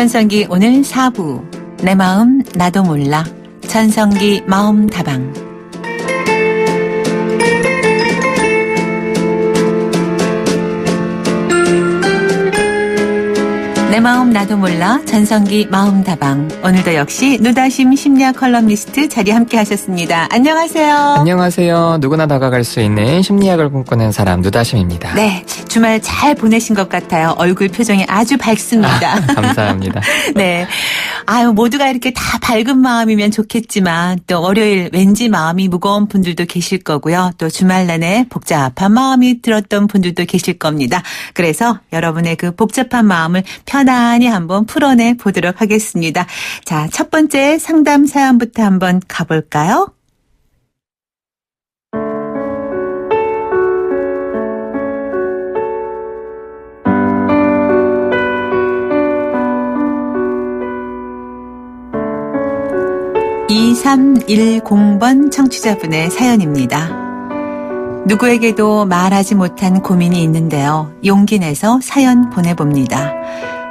전성기 오늘 4부 내 마음 나도 몰라 전성기 마음다방. 내 마음 나도 몰라 전성기 마음다방. 오늘도 역시 누다심 심리학 컬럼니스트 자리 함께 하셨습니다. 안녕하세요. 안녕하세요. 누구나 다가갈 수 있는 심리학을 꿈꾸는 사람 누다심입니다. 네, 주말 잘 보내신 것 같아요. 얼굴 표정이 아주 밝습니다. 감사합니다. 네, 모두가 이렇게 다 밝은 마음이면 좋겠지만 또 월요일 왠지 마음이 무거운 분들도 계실 거고요. 또 주말 내내 복잡한 마음이 들었던 분들도 계실 겁니다. 그래서 여러분의 그 복잡한 마음을 편안히 한번 풀어내 보도록 하겠습니다. 자, 첫 번째 상담 사연부터 한번 가볼까요? (2310번) 청취자분의 사연입니다. 누구에게도 말하지 못한 고민이 있는데요. 용기 내서 사연 보내봅니다.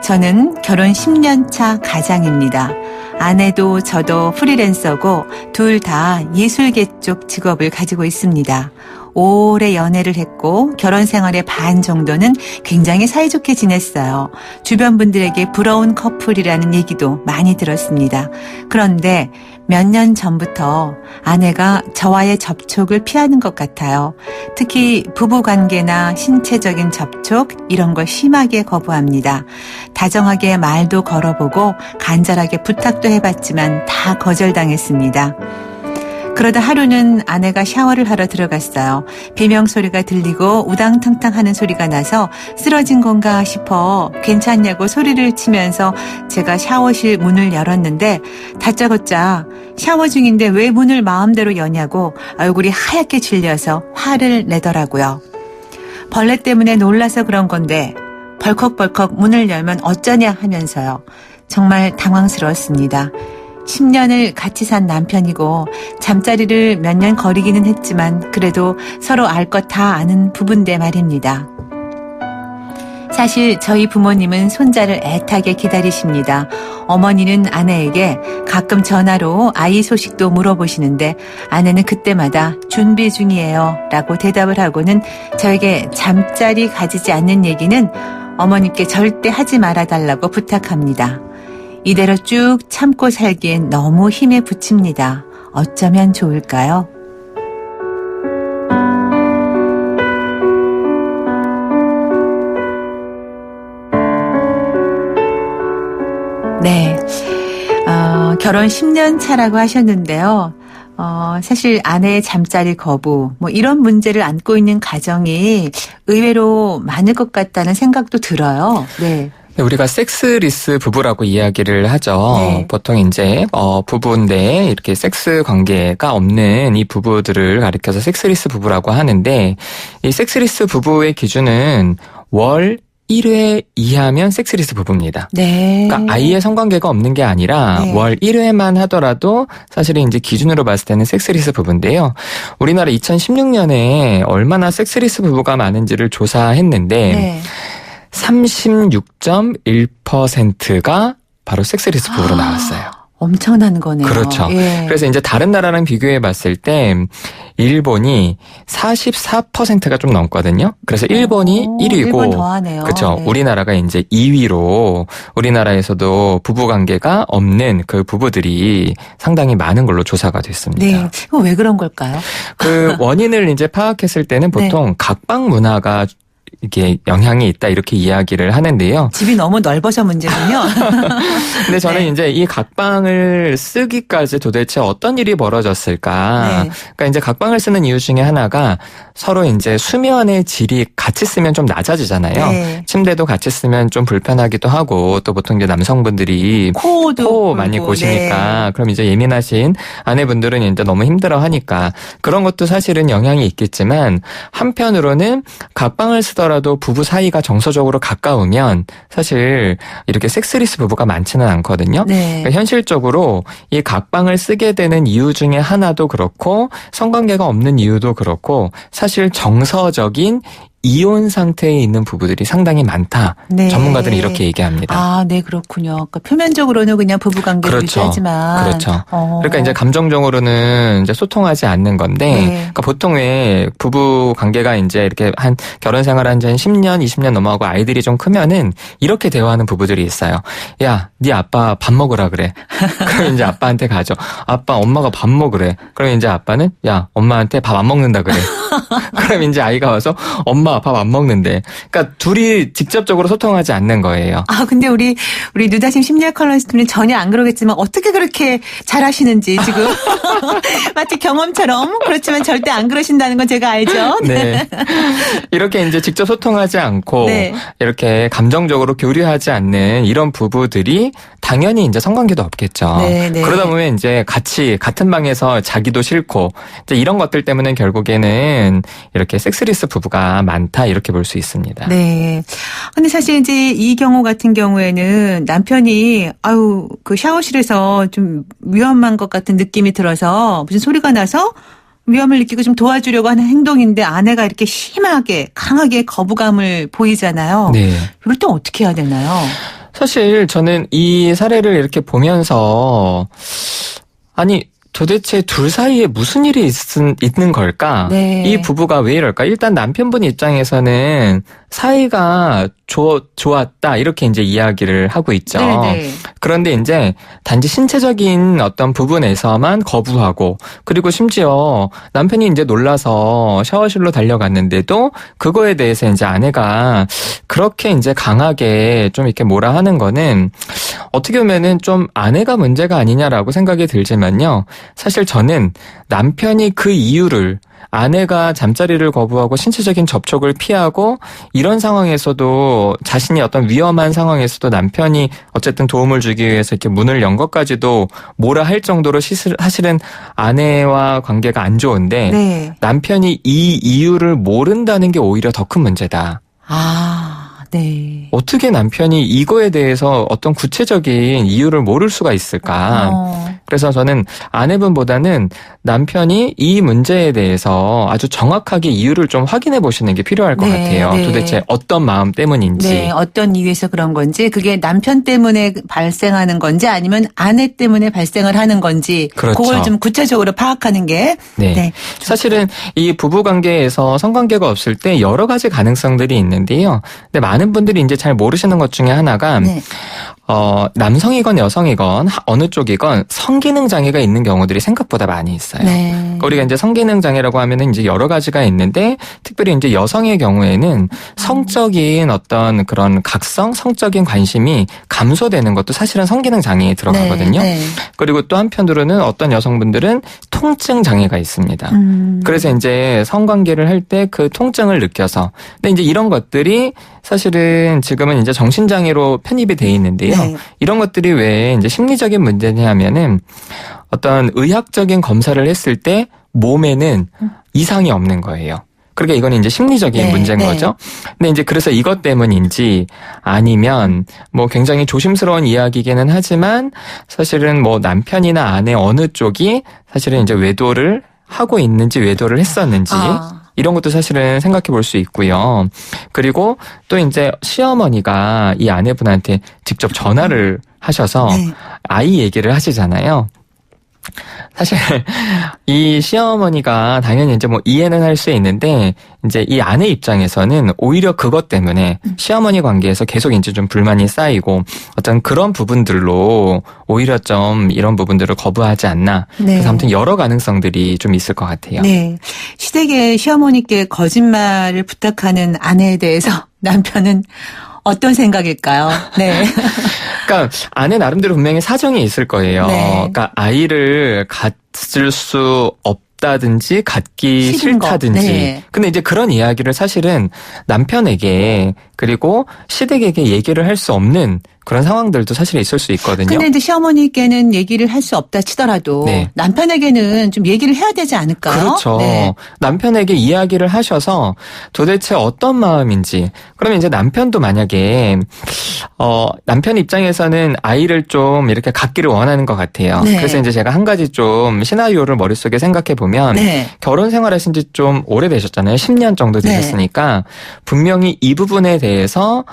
저는 결혼 10년 차 가장입니다. 아내도 저도 프리랜서고 둘 다 예술계 쪽 직업을 가지고 있습니다. 오래 연애를 했고 결혼 생활의 반 정도는 굉장히 사이좋게 지냈어요. 주변 분들에게 부러운 커플이라는 얘기도 많이 들었습니다. 그런데 몇 년 전부터 아내가 저와의 접촉을 피하는 것 같아요. 특히 부부관계나 신체적인 접촉 이런 걸 심하게 거부합니다. 다정하게 말도 걸어보고 간절하게 부탁도 해봤지만 다 거절당했습니다. 그러다 하루는 아내가 샤워를 하러 들어갔어요. 비명소리가 들리고 우당탕탕 하는 소리가 나서 쓰러진 건가 싶어 괜찮냐고 소리를 치면서 제가 샤워실 문을 열었는데 다짜고짜 샤워 중인데 왜 문을 마음대로 여냐고 얼굴이 하얗게 질려서 화를 내더라고요. 벌레 때문에 놀라서 그런 건데 벌컥벌컥 문을 열면 어쩌냐 하면서요. 정말 당황스러웠습니다. 10년을 같이 산 남편이고 잠자리를 몇 년 거리기는 했지만 그래도 서로 알 것 다 아는 부부인데 말입니다. 사실 저희 부모님은 손자를 애타게 기다리십니다. 어머니는 아내에게 가끔 전화로 아이 소식도 물어보시는데 아내는 그때마다 준비 중이에요 라고 대답을 하고는 저에게 잠자리 가지지 않는 얘기는 어머님께 절대 하지 말아달라고 부탁합니다. 이대로 쭉 참고 살기엔 너무 힘에 부칩니다. 어쩌면 좋을까요? 네, 결혼 10년 차라고 하셨는데요. 사실 아내의 잠자리 거부 이런 문제를 안고 있는 가정이 의외로 많을 것 같다는 생각도 들어요. 네. 우리가 섹스리스 부부라고 이야기를 하죠. 네. 보통 이제 부부인데 이렇게 섹스 관계가 없는 이 부부들을 가리켜서 섹스리스 부부라고 하는데 이 섹스리스 부부의 기준은 월 1회 이하면 섹스리스 부부입니다. 네. 그러니까 아이의 성관계가 없는 게 아니라 네. 월 1회만 하더라도 사실은 이제 기준으로 봤을 때는 섹스리스 부부인데요. 우리나라 2016년에 얼마나 섹스리스 부부가 많은지를 조사했는데 네. 36.1%가 바로 섹스리스 부부로 나왔어요. 엄청난 거네요. 그렇죠. 예. 그래서 이제 다른 나라랑 비교해 봤을 때 일본이 44%가 좀 넘거든요. 그래서 일본이 1위고 일본 더하네요. 그렇죠. 네. 우리나라가 이제 2위로 우리나라에서도 부부 관계가 없는 그 부부들이 상당히 많은 걸로 조사가 됐습니다. 네. 이거 왜 그런 걸까요? 그 원인을 이제 파악했을 때는 보통 각방 문화가 이게 영향이 있다 이렇게 이야기를 하는데요. 집이 너무 넓어서 문제군요. 근데 저는 네. 이제 이 각방을 쓰기까지 도대체 어떤 일이 벌어졌을까. 네. 그러니까 이제 각방을 쓰는 이유 중에 하나가 서로 이제 수면의 질이 같이 쓰면 좀 낮아지잖아요. 네. 침대도 같이 쓰면 좀 불편하기도 하고 또 보통 이제 남성분들이 코도 많이 골고, 고시니까 네. 그럼 이제 예민하신 아내분들은 이제 너무 힘들어하니까 그런 것도 사실은 영향이 있겠지만 한편으로는 각방을 쓰더라도 부부 사이가 정서적으로 가까우면 사실 이렇게 섹스리스 부부가 많지는 않거든요. 네. 그러니까 현실적으로 이 각방을 쓰게 되는 이유 중에 하나도 그렇고 성관계가 없는 이유도 그렇고 사실 정서적인 이혼 상태에 있는 부부들이 상당히 많다. 네. 전문가들은 이렇게 얘기합니다. 아, 네, 그렇군요. 그러니까 표면적으로는 그냥 부부관계를 그렇죠. 유지하지만. 그렇죠. 그러니까 이제 감정적으로는 이제 소통하지 않는 건데, 네. 그러니까 보통 왜 부부 관계가 이제 이렇게 한 결혼 생활 한 10년, 20년 넘어가고 아이들이 좀 크면은 이렇게 대화하는 부부들이 있어요. 야, 네 아빠 밥 먹으라 그래. 그럼 이제 아빠한테 가죠. 아빠, 엄마가 밥 먹으래. 그럼 이제 아빠는 야, 엄마한테 밥 안 먹는다 그래. 그럼 이제 아이가 와서 엄마 밥 안 먹는데. 그러니까 둘이 직접적으로 소통하지 않는 거예요. 아, 근데 우리 느다심 심리학 컬러니스트는 전혀 안 그러겠지만 어떻게 그렇게 잘하시는지 지금 마치 경험처럼 그렇지만 절대 안 그러신다는 건 제가 알죠. 네. 이렇게 이제 직접 소통하지 않고 네. 이렇게 감정적으로 교류하지 않는 이런 부부들이 당연히 이제 성관계도 없겠죠. 네, 네. 그러다 보면 이제 같은 방에서 자기도 싫고 이제 이런 것들 때문에 결국에는 이렇게 섹스리스 부부가 많다 이렇게 볼 수 있습니다. 네. 근데 사실 이제 이 경우 같은 경우에는 남편이 그 샤워실에서 좀 위험한 것 같은 느낌이 들어서 무슨 소리가 나서 위험을 느끼고 좀 도와주려고 하는 행동인데 아내가 이렇게 심하게 강하게 거부감을 보이잖아요. 네. 이럴 땐 어떻게 해야 되나요? 사실 저는 이 사례를 이렇게 보면서 아니 도대체 둘 사이에 무슨 일이 있는 걸까? 네. 이 부부가 왜 이럴까? 일단 남편분 입장에서는 사이가 좋았다 이렇게 이제 이야기를 하고 있죠. 네네. 그런데 이제 단지 신체적인 어떤 부분에서만 거부하고 그리고 심지어 남편이 이제 놀라서 샤워실로 달려갔는데도 그거에 대해서 이제 아내가 그렇게 이제 강하게 좀 이렇게 뭐라 하는 거는 어떻게 보면은 좀 아내가 문제가 아니냐라고 생각이 들지만요. 사실 저는 남편이 그 이유를 아내가 잠자리를 거부하고 신체적인 접촉을 피하고 이런 상황에서도 자신이 어떤 위험한 상황에서도 남편이 어쨌든 도움을 주기 위해서 이렇게 문을 연 것까지도 뭐라 할 정도로 사실은 아내와 관계가 안 좋은데 네. 남편이 이 이유를 모른다는 게 오히려 더 큰 문제다. 네. 어떻게 남편이 이거에 대해서 어떤 구체적인 이유를 모를 수가 있을까? 그래서 저는 아내분보다는 남편이 이 문제에 대해서 아주 정확하게 이유를 좀 확인해 보시는 게 필요할 것 같아요. 네. 도대체 어떤 마음 때문인지. 네, 어떤 이유에서 그런 건지, 그게 남편 때문에 발생하는 건지 아니면 아내 때문에 발생을 하는 건지, 그렇죠. 그걸 좀 구체적으로 파악하는 게. 네. 사실은 이 부부 관계에서 성관계가 없을 때 여러 가지 가능성들이 있는데요. 근데 많은 분들이 이제 잘 모르시는 것 중에 하나가 네. 남성이건 여성이건 어느 쪽이건 성기능 장애가 있는 경우들이 생각보다 많이 있어요. 네. 그러니까 우리가 이제 성기능 장애라고 하면은 이제 여러 가지가 있는데 특별히 이제 여성의 경우에는 성적인 어떤 그런 각성, 성적인 관심이 감소되는 것도 사실은 성기능 장애에 들어가거든요. 네. 네. 그리고 또 한편으로는 어떤 여성분들은 통증 장애가 있습니다. 그래서 이제 성관계를 할 때 그 통증을 느껴서 근데 이제 이런 것들이 사실은 지금은 이제 정신장애로 편입이 돼 있는데요. 네. 이런 것들이 왜 이제 심리적인 문제냐 하면은 어떤 의학적인 검사를 했을 때 몸에는 이상이 없는 거예요. 그러니까 이건 이제 심리적인 네, 문제인 네. 거죠. 근데 이제 그래서 이것 때문인지 아니면 뭐 굉장히 조심스러운 이야기이기는 하지만 사실은 뭐 남편이나 아내 어느 쪽이 사실은 이제 외도를 하고 있는지 외도를 했었는지 이런 것도 사실은 생각해 볼 수 있고요. 그리고 또 이제 시어머니가 이 아내분한테 직접 전화를 하셔서 네. 아이 얘기를 하시잖아요. 사실 이 시어머니가 당연히 이제 뭐 이해는 할 수 있는데 이제 이 아내 입장에서는 오히려 그것 때문에 시어머니 관계에서 계속 이제 좀 불만이 쌓이고 어떤 그런 부분들로 오히려 좀 이런 부분들을 거부하지 않나. 네. 그래서 아무튼 여러 가능성들이 좀 있을 것 같아요. 네. 시댁의 시어머니께 거짓말을 부탁하는 아내에 대해서 남편은 어떤 생각일까요? 네. 그러니까 아내 나름대로 분명히 사정이 있을 거예요. 네. 그러니까 아이를 갖을 수 없다든지 갖기 싫은 거. 싫다든지. 네. 근데 이제 그런 이야기를 사실은 남편에게 그리고 시댁에게 얘기를 할 수 없는 그런 상황들도 사실 있을 수 있거든요. 근데 이제 시어머니께는 얘기를 할 수 없다 치더라도 네. 남편에게는 좀 얘기를 해야 되지 않을까요? 그렇죠. 네. 남편에게 이야기를 하셔서 도대체 어떤 마음인지. 그러면 이제 남편도 만약에 남편 입장에서는 아이를 좀 이렇게 갖기를 원하는 것 같아요. 네. 그래서 이제 제가 한 가지 좀 시나리오를 머릿속에 생각해 보면 네. 결혼 생활하신 지 좀 오래되셨잖아요. 10년 정도 되셨으니까 분명히 이 부분에 대해서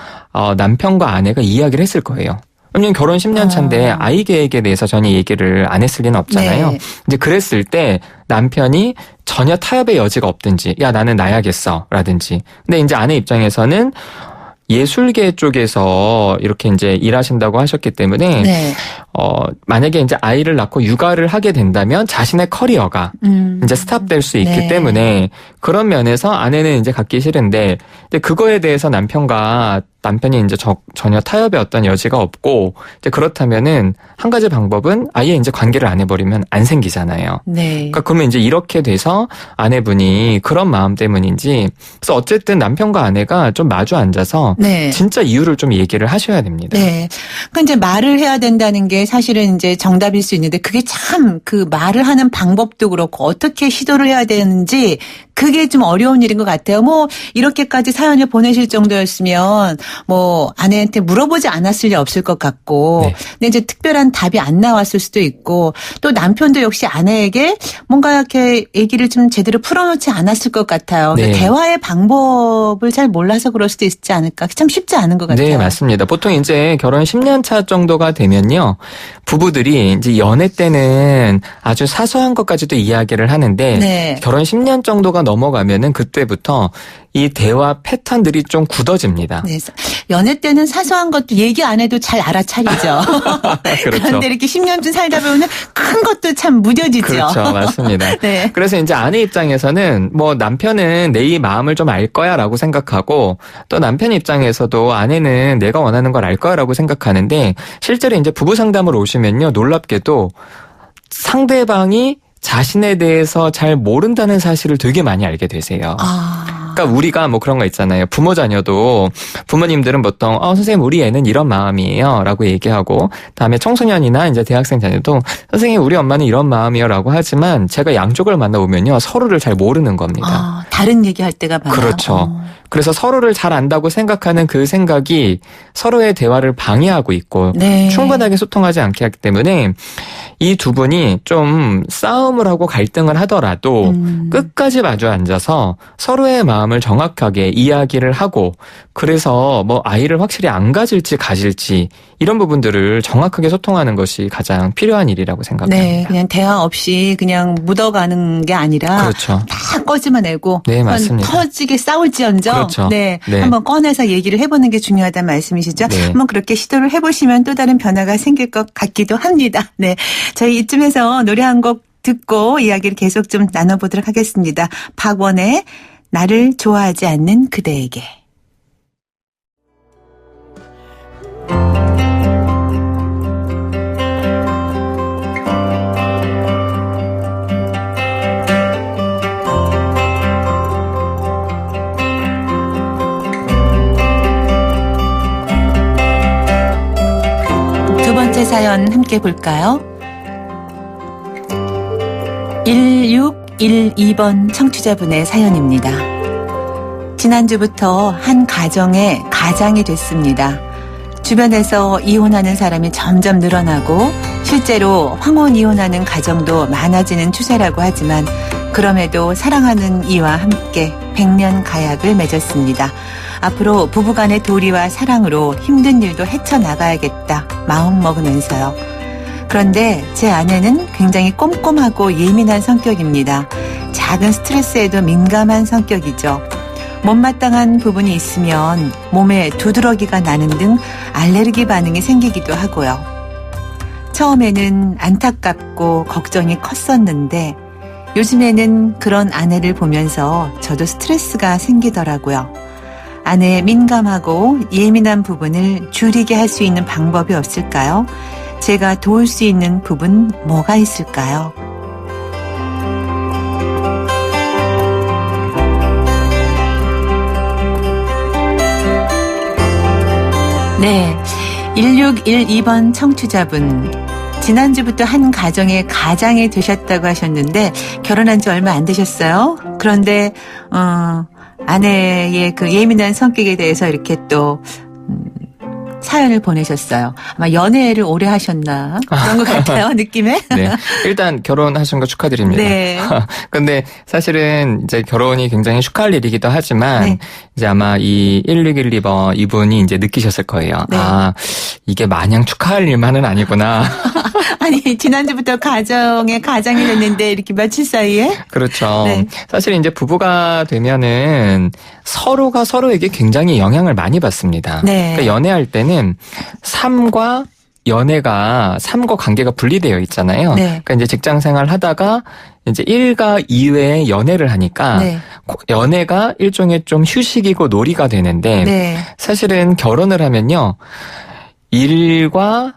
남편과 아내가 이야기를 했을 거예요. 왜냐면 결혼 10년 차인데 아이 계획에 대해서 전혀 얘기를 안 했을 리는 없잖아요. 네. 이제 그랬을 때 남편이 전혀 타협의 여지가 없든지 야 나는 나야겠어 라든지. 근데 이제 아내 입장에서는 예술계 쪽에서 이렇게 이제 일하신다고 하셨기 때문에 네. 만약에 이제 아이를 낳고 육아를 하게 된다면 자신의 커리어가 이제 스탑될 수 있기 네. 때문에 그런 면에서 아내는 이제 갖기 싫은데 근데 그거에 대해서 남편이 이제 전혀 타협의 어떤 여지가 없고 이제 그렇다면은 한 가지 방법은 아예 이제 관계를 안 해버리면 안 생기잖아요. 네. 그러면 이제 이렇게 돼서 아내분이 그런 마음 때문인지 그래서 어쨌든 남편과 아내가 좀 마주 앉아서 네. 진짜 이유를 좀 얘기를 하셔야 됩니다. 네. 그러니까 이제 말을 해야 된다는 게 사실은 이제 정답일 수 있는데 그게 참 그 말을 하는 방법도 그렇고 어떻게 시도를 해야 되는지 그게 좀 어려운 일인 것 같아요. 뭐 이렇게까지 사연을 보내실 정도였으면 뭐 아내한테 물어보지 않았을 리 없을 것 같고 네. 근데 이제 특별한 답이 안 나왔을 수도 있고 또 남편도 역시 아내에게 뭔가 이렇게 얘기를 좀 제대로 풀어놓지 않았을 것 같아요. 네. 대화의 방법을 잘 몰라서 그럴 수도 있지 않을까. 참 쉽지 않은 것 같아요. 네, 맞습니다. 보통 이제 결혼 10년 차 정도가 되면요. 부부들이 이제 연애 때는 아주 사소한 것까지도 이야기를 하는데 네. 결혼 10년 정도가 넘어가면은 그때부터 이 대화 패턴들이 좀 굳어집니다. 네. 연애 때는 사소한 것도 얘기 안 해도 잘 알아차리죠. 그렇죠. 그런데 이렇게 10년쯤 살다 보면 큰 것도 참 무뎌지죠. 그렇죠. 맞습니다. 네. 그래서 이제 아내 입장에서는 뭐 남편은 내 이 마음을 좀 알 거야 라고 생각하고 또 남편 입장에서도 아내는 내가 원하는 걸 알 거야 라고 생각하는데 실제로 이제 부부 상담을 오시면요. 놀랍게도 상대방이 자신에 대해서 잘 모른다는 사실을 되게 많이 알게 되세요. 그러니까 우리가 뭐 그런 거 있잖아요. 부모 자녀도 부모님들은 보통 선생님 우리 애는 이런 마음이에요 라고 얘기하고 다음에 청소년이나 이제 대학생 자녀도 선생님 우리 엄마는 이런 마음이요 라고 하지만 제가 양쪽을 만나보면요. 서로를 잘 모르는 겁니다. 다른 얘기할 때가 많아요. 그렇죠. 그래서 서로를 잘 안다고 생각하는 그 생각이 서로의 대화를 방해하고 있고 네. 충분하게 소통하지 않게 하기 때문에 이 두 분이 좀 싸움을 하고 갈등을 하더라도 끝까지 마주 앉아서 서로의 마음을 정확하게 이야기를 하고 그래서 뭐 아이를 확실히 안 가질지 가질지 이런 부분들을 정확하게 소통하는 것이 가장 필요한 일이라고 생각합니다. 네, 그냥 대화 없이 그냥 묻어가는 게 아니라 그렇죠. 다 꺼집어내고 네, 맞습니다. 터지게 싸울지언정 그렇죠. 네, 네. 한번 꺼내서 얘기를 해보는 게 중요하다는 말씀이시죠. 네. 한번 그렇게 시도를 해보시면 또 다른 변화가 생길 것 같기도 합니다. 네, 저희 이쯤에서 노래 한 곡 듣고 이야기를 계속 좀 나눠보도록 하겠습니다. 박원의 나를 좋아하지 않는 그대에게. 두 번째 사연 함께 볼까요? 1612번 청취자분의 사연입니다. 지난주부터 한 가정에 가장이 됐습니다. 주변에서 이혼하는 사람이 점점 늘어나고 실제로 황혼 이혼하는 가정도 많아지는 추세라고 하지만 그럼에도 사랑하는 이와 함께 백년 가약을 맺었습니다. 앞으로 부부간의 도리와 사랑으로 힘든 일도 헤쳐나가야겠다 마음먹으면서요. 그런데 제 아내는 굉장히 꼼꼼하고 예민한 성격입니다. 작은 스트레스에도 민감한 성격이죠. 못마땅한 부분이 있으면 몸에 두드러기가 나는 등 알레르기 반응이 생기기도 하고요. 처음에는 안타깝고 걱정이 컸었는데 요즘에는 그런 아내를 보면서 저도 스트레스가 생기더라고요. 아내의 민감하고 예민한 부분을 줄이게 할 수 있는 방법이 없을까요? 제가 도울 수 있는 부분 뭐가 있을까요? 네. 1612번 청취자분. 지난주부터 한 가정의 가장이 되셨다고 하셨는데 결혼한 지 얼마 안 되셨어요. 그런데 아내의 그 예민한 성격에 대해서 이렇게 또 사연을 보내셨어요. 아마 연애를 오래 하셨나 그런 것 같아요. 느낌에. 네. 일단 결혼하신 거 축하드립니다. 네. 근데 사실은 이제 결혼이 굉장히 축하할 일이기도 하지만 네. 이제 아마 이 1612번 이분이 이제 느끼셨을 거예요. 네. 아, 이게 마냥 축하할 일만은 아니구나. 아니 지난주부터 가정의 가장이 됐는데 이렇게 며칠 사이에? 그렇죠. 네. 사실 이제 부부가 되면은 서로가 서로에게 굉장히 영향을 많이 받습니다. 네. 그러니까 연애할 때는 삶과 관계가 분리되어 있잖아요. 네. 그러니까 이제 직장 생활 하다가 이제 일과 이외에 연애를 하니까 네. 연애가 일종의 좀 휴식이고 놀이가 되는데 네. 사실은 결혼을 하면요. 일과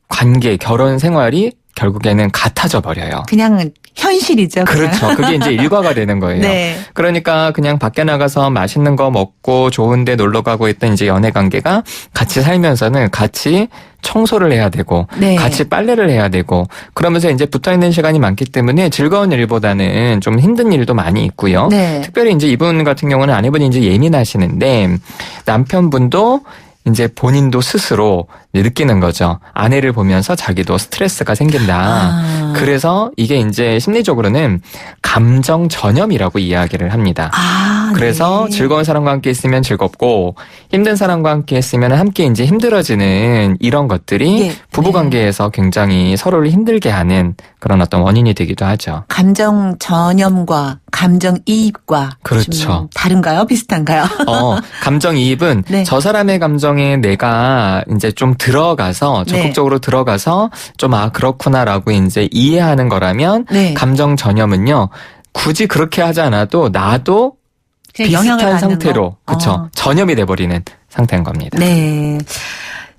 관계, 결혼 생활이 결국에는 같아져 버려요. 그냥 현실이죠. 그냥. 그렇죠. 그게 이제 일과가 되는 거예요. 네. 그러니까 그냥 밖에 나가서 맛있는 거 먹고 좋은데 놀러 가고 있던 이제 연애 관계가 같이 살면서는 같이 청소를 해야 되고 네. 같이 빨래를 해야 되고 그러면서 이제 붙어 있는 시간이 많기 때문에 즐거운 일보다는 좀 힘든 일도 많이 있고요. 네. 특별히 이제 이분 같은 경우는 아내분이 이제 예민하시는데 남편분도 이제 본인도 스스로 느끼는 거죠. 아내를 보면서 자기도 스트레스가 생긴다. 아. 그래서 이게 이제 심리적으로는 감정 전염이라고 이야기를 합니다. 아, 그래서 네. 즐거운 사람과 함께 있으면 즐겁고 힘든 사람과 함께 있으면 함께 이제 힘들어지는 이런 것들이 네. 부부관계에서 굉장히 서로를 힘들게 하는 그런 어떤 원인이 되기도 하죠. 감정 전염과 감정 이입과 그렇죠. 좀 다른가요? 비슷한가요? 감정이입은 네. 저 사람의 감정에 내가 이제 좀 들어가서 네. 적극적으로 들어가서 좀 그렇구나라고 이제 이해하는 거라면 네. 감정 전염은요. 굳이 그렇게 하지 않아도 나도 그냥 영향을 비슷한 받는 상태로 거. 그렇죠. 전염이 돼버리는 상태인 겁니다. 네.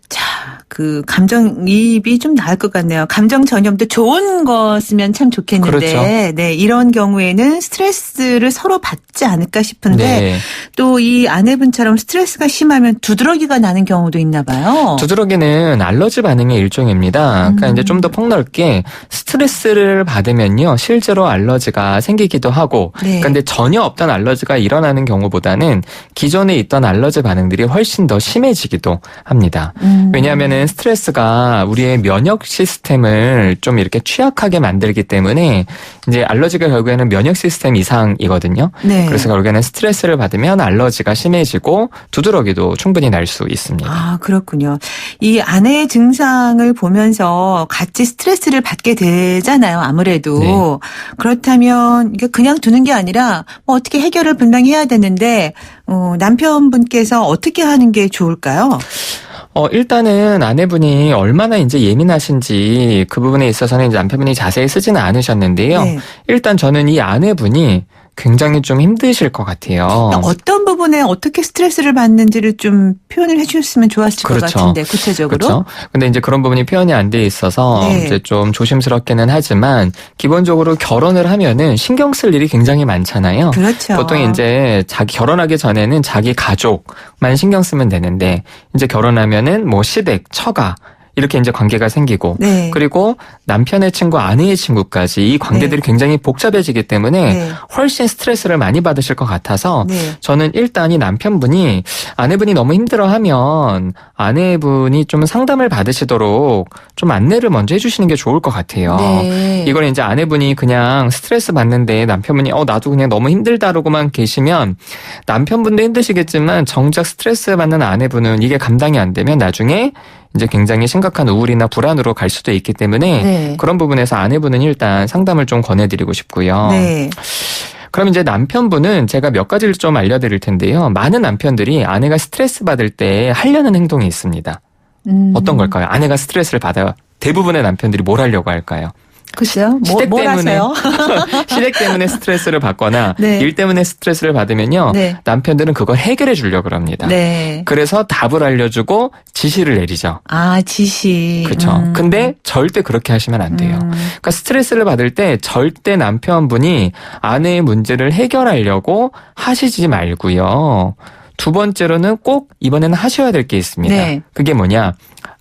자, 그 감정이입이 좀 나을 것 같네요. 감정 전염도 좋은 거 쓰면 참 좋겠는데, 그렇죠. 네, 이런 경우에는 스트레스를 서로 받지 않을까 싶은데 네. 또 이 아내분처럼 스트레스가 심하면 두드러기가 나는 경우도 있나 봐요. 두드러기는 알러지 반응의 일종입니다. 그러니까 이제 좀 더 폭넓게 스트레스를 받으면요, 실제로 알러지가 생기기도 하고, 네. 그런데 전혀 없던 알러지가 일어나는 경우보다는 기존에 있던 알러지 반응들이 훨씬 더 심해지기도 합니다. 왜냐하면은 스트레스가 우리의 면역 시스템을 좀 이렇게 취약하게 만들기 때문에 이제 알러지가 결국에는 면역 시스템 이상이거든요. 네. 그래서 결국에는 스트레스를 받으면 알러지가 심해지고 두드러기도 충분히 날 수 있습니다. 아, 그렇군요. 이 아내의 증상을 보면서 같이 스트레스를 받게 되잖아요, 아무래도. 네. 그렇다면 이게 그냥 두는 게 아니라 뭐 어떻게 해결을 분명히 해야 되는데 남편분께서 어떻게 하는 게 좋을까요? 일단은 아내분이 얼마나 이제 예민하신지 그 부분에 있어서는 이제 남편분이 자세히 쓰지는 않으셨는데요. 네. 일단 저는 이 아내분이 굉장히 좀 힘드실 것 같아요. 어떤 부분에 어떻게 스트레스를 받는지를 좀 표현을 해주셨으면 좋았을 것 그렇죠. 같은데 구체적으로. 그렇죠. 근데 이제 그런 부분이 표현이 안 돼 있어서 네. 이제 좀 조심스럽기는 하지만 기본적으로 결혼을 하면은 신경 쓸 일이 굉장히 많잖아요. 그렇죠. 보통 이제 자기 결혼하기 전에는 자기 가족만 신경 쓰면 되는데 이제 결혼하면은 뭐 시댁, 처가 이렇게 이제 관계가 생기고 네. 그리고 남편의 친구, 아내의 친구까지 이 관계들이 굉장히 복잡해지기 때문에 네. 훨씬 스트레스를 많이 받으실 것 같아서 네. 저는 일단 이 남편분이 아내분이 너무 힘들어하면 아내분이 좀 상담을 받으시도록 좀 안내를 먼저 해주시는 게 좋을 것 같아요. 네. 이걸 이제 아내분이 그냥 스트레스 받는데 남편분이 나도 그냥 너무 힘들다라고만 계시면 남편분도 힘드시겠지만 정작 스트레스 받는 아내분은 이게 감당이 안 되면 나중에 이제 굉장히 심각한 우울이나 불안으로 갈 수도 있기 때문에 네. 그런 부분에서 아내분은 일단 상담을 좀 권해드리고 싶고요. 네. 그럼 이제 남편분은 제가 몇 가지를 좀 알려드릴 텐데요. 많은 남편들이 아내가 스트레스 받을 때 하려는 행동이 있습니다. 어떤 걸까요? 아내가 스트레스를 받아요. 대부분의 남편들이 뭘 하려고 할까요? 글쎄요. 시댁 뭘 때문에 하세요? 시댁 때문에 스트레스를 받거나 네. 일 때문에 스트레스를 받으면요. 네. 남편들은 그걸 해결해 주려고 합니다. 네. 그래서 답을 알려주고 지시를 내리죠. 아, 지시. 그렇죠. 근데 절대 그렇게 하시면 안 돼요. 그러니까 스트레스를 받을 때 절대 남편분이 아내의 문제를 해결하려고 하시지 말고요. 두 번째로는 꼭 이번에는 하셔야 될 게 있습니다. 네. 그게 뭐냐?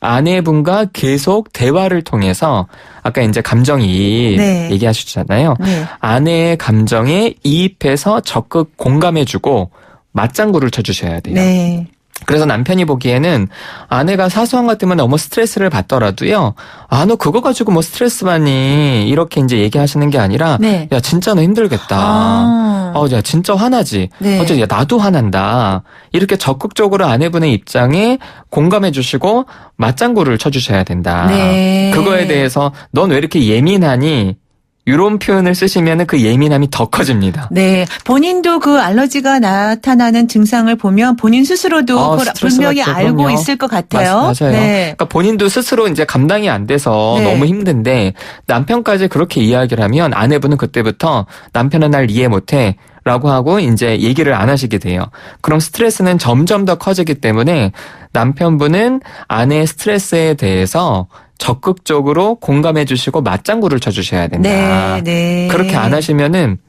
아내분과 계속 대화를 통해서 아까 이제 감정이입 네. 얘기하셨잖아요. 네. 아내의 감정에 이입해서 적극 공감해주고 맞장구를 쳐주셔야 돼요. 네. 그래서 남편이 보기에는 아내가 사소한 것 때문에 너무 스트레스를 받더라도요. 아, 너 그거 가지고 뭐 스트레스 받니? 이렇게 이제 얘기하시는 게 아니라 네. 야, 진짜 너 힘들겠다. 야, 진짜 화나지? 네. 야, 나도 화난다. 이렇게 적극적으로 아내분의 입장에 공감해 주시고 맞장구를 쳐주셔야 된다. 네. 그거에 대해서 넌 왜 이렇게 예민하니? 이런 표현을 쓰시면 그 예민함이 더 커집니다. 네. 본인도 그 알러지가 나타나는 증상을 보면 본인 스스로도 스트레스 분명히 받죠. 알고 그럼요. 있을 것 같아요. 맞아요. 네. 그러니까 본인도 스스로 이제 감당이 안 돼서 네. 너무 힘든데 남편까지 그렇게 이야기를 하면 아내분은 그때부터 남편은 날 이해 못해. 라고 하고 이제 얘기를 안 하시게 돼요. 그럼 스트레스는 점점 더 커지기 때문에 남편분은 아내의 스트레스에 대해서 적극적으로 공감해 주시고 맞장구를 쳐주셔야 된다. 네, 네. 그렇게 안 하시면은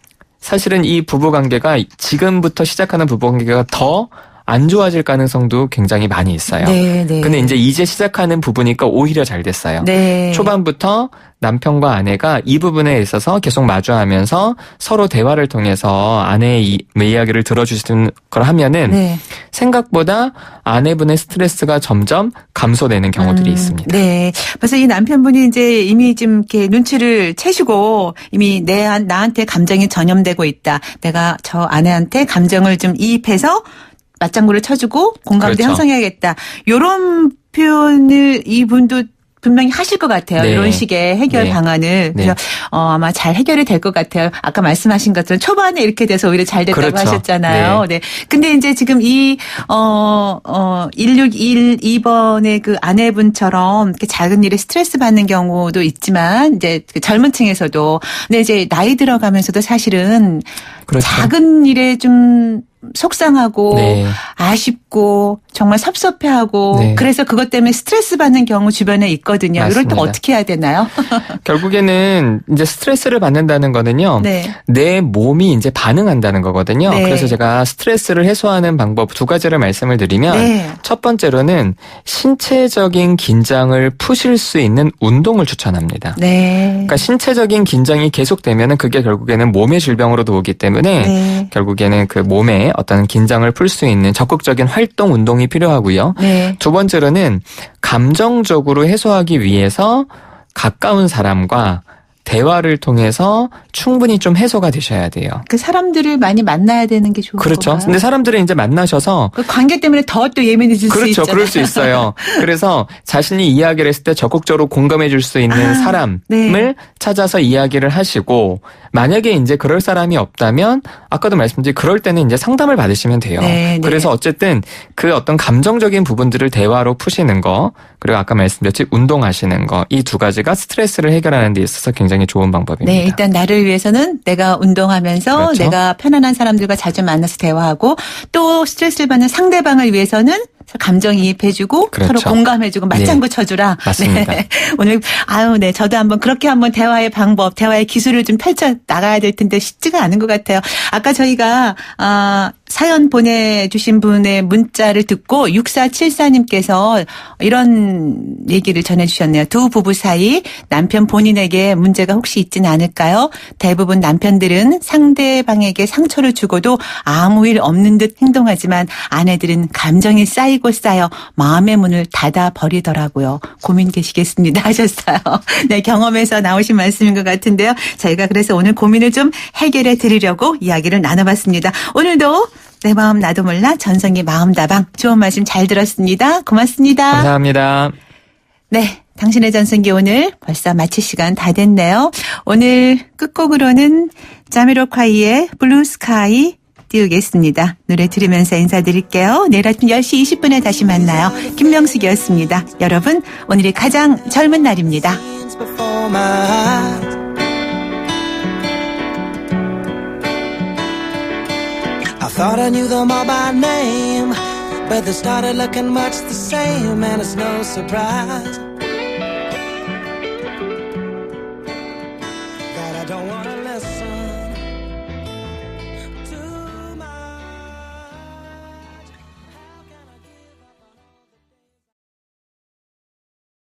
사실은 이 부부관계가 지금부터 시작하는 부부관계가 더 안 좋아질 가능성도 굉장히 많이 있어요. 네, 네. 근데 이제 시작하는 부부니까 오히려 잘 됐어요. 네. 초반부터 남편과 아내가 이 부분에 있어서 계속 마주하면서 서로 대화를 통해서 아내의 이야기를 들어주시는 걸 하면은 네. 생각보다 아내분의 스트레스가 점점 감소되는 경우들이 있습니다. 네. 그래서 이 남편분이 이제 이미 좀 이렇게 눈치를 채시고 이미 나한테 감정이 전염되고 있다. 내가 저 아내한테 감정을 좀 이입해서 맞장구를 쳐주고 공감도 그렇죠. 형성해야겠다. 이런 표현을 이분도 분명히 하실 것 같아요. 네. 이런 식의 해결 네. 방안을. 그래서 네. 아마 잘 해결이 될 것 같아요. 아까 말씀하신 것처럼 초반에 이렇게 돼서 오히려 잘 됐다고 그렇죠. 하셨잖아요. 네. 근데 이제 지금 1612번의 그 아내분처럼 이렇게 작은 일에 스트레스 받는 경우도 있지만 이제 그 젊은 층에서도 근데 이제 나이 들어가면서도 사실은 그렇죠. 작은 일에 좀 속상하고 네. 아쉽고 정말 섭섭해하고 네. 그래서 그것 때문에 스트레스 받는 경우 주변에 있거든요. 이럴 때 맞습니다. 어떻게 해야 되나요? 결국에는 이제 스트레스를 받는다는 거는요. 네. 내 몸이 이제 반응한다는 거거든요. 네. 그래서 제가 스트레스를 해소하는 방법 두 가지를 말씀을 드리면 네. 첫 번째로는 신체적인 긴장을 푸실 수 있는 운동을 추천합니다. 네. 그러니까 신체적인 긴장이 계속되면은 그게 결국에는 몸의 질병으로도 오기 때문에 네. 결국에는 그 몸에 어떤 긴장을 풀 수 있는 적극적인 활동 운동이 필요하고요. 네. 두 번째로는 감정적으로 해소하기 위해서 가까운 사람과 대화를 통해서 충분히 좀 해소가 되셔야 돼요. 그 사람들을 많이 만나야 되는 게 좋은 그렇죠. 건가요? 근데 사람들을 이제 만나셔서 그 관계 때문에 더 또 예민해질 수 그렇죠. 있잖아요. 그럴 수 있어요. 그래서 자신이 이야기를 했을 때 적극적으로 공감해 줄 수 있는 사람을 네. 찾아서 이야기를 하시고 만약에 이제 그럴 사람이 없다면 아까도 말씀드린 그럴 때는 이제 상담을 받으시면 돼요. 네, 네. 그래서 어쨌든 그 어떤 감정적인 부분들을 대화로 푸시는 거 그리고 아까 말씀드렸듯이 운동하시는 거 이 두 가지가 스트레스를 해결하는 데 있어서 굉장히 좋은 방법입니다. 네, 일단 나를 위해서는 내가 운동하면서 그렇죠. 내가 편안한 사람들과 자주 만나서 대화하고 또 스트레스를 받는 상대방을 위해서는 감정이입해주고 그렇죠. 서로 공감해주고 맞장구 쳐주라. 맞습니다. 네. 오늘 네, 저도 한번 그렇게 한번 대화의 방법, 대화의 기술을 좀 펼쳐 나가야 될 텐데 쉽지가 않은 것 같아요. 아까 저희가 사연 보내주신 분의 문자를 듣고 6474님께서 이런 얘기를 전해주셨네요. 두 부부 사이 남편 본인에게 문제가 혹시 있진 않을까요? 대부분 남편들은 상대방에게 상처를 주고도 아무 일 없는 듯 행동하지만 아내들은 감정이 쌓이고 쌓여 마음의 문을 닫아 버리더라고요. 고민되시겠습니다 하셨어요. 네, 경험에서 나오신 말씀인 것 같은데요. 저희가 그래서 오늘 고민을 좀 해결해 드리려고 이야기를 나눠봤습니다. 오늘도 내 마음 나도 몰라 전성기 마음다방 좋은 말씀 잘 들었습니다. 고맙습니다. 감사합니다. 네. 당신의 전성기 오늘 벌써 마칠 시간 다 됐네요. 오늘 끝곡으로는 자미로콰이의 블루 스카이 띄우겠습니다. 노래 들으면서 인사드릴게요. 내일 아침 10시 20분에 다시 만나요. 김명숙이었습니다. 여러분, 오늘이 가장 젊은 날입니다. I thought I knew them all by name, but they started looking much the same, and it's no surprise that I don't wanna listen.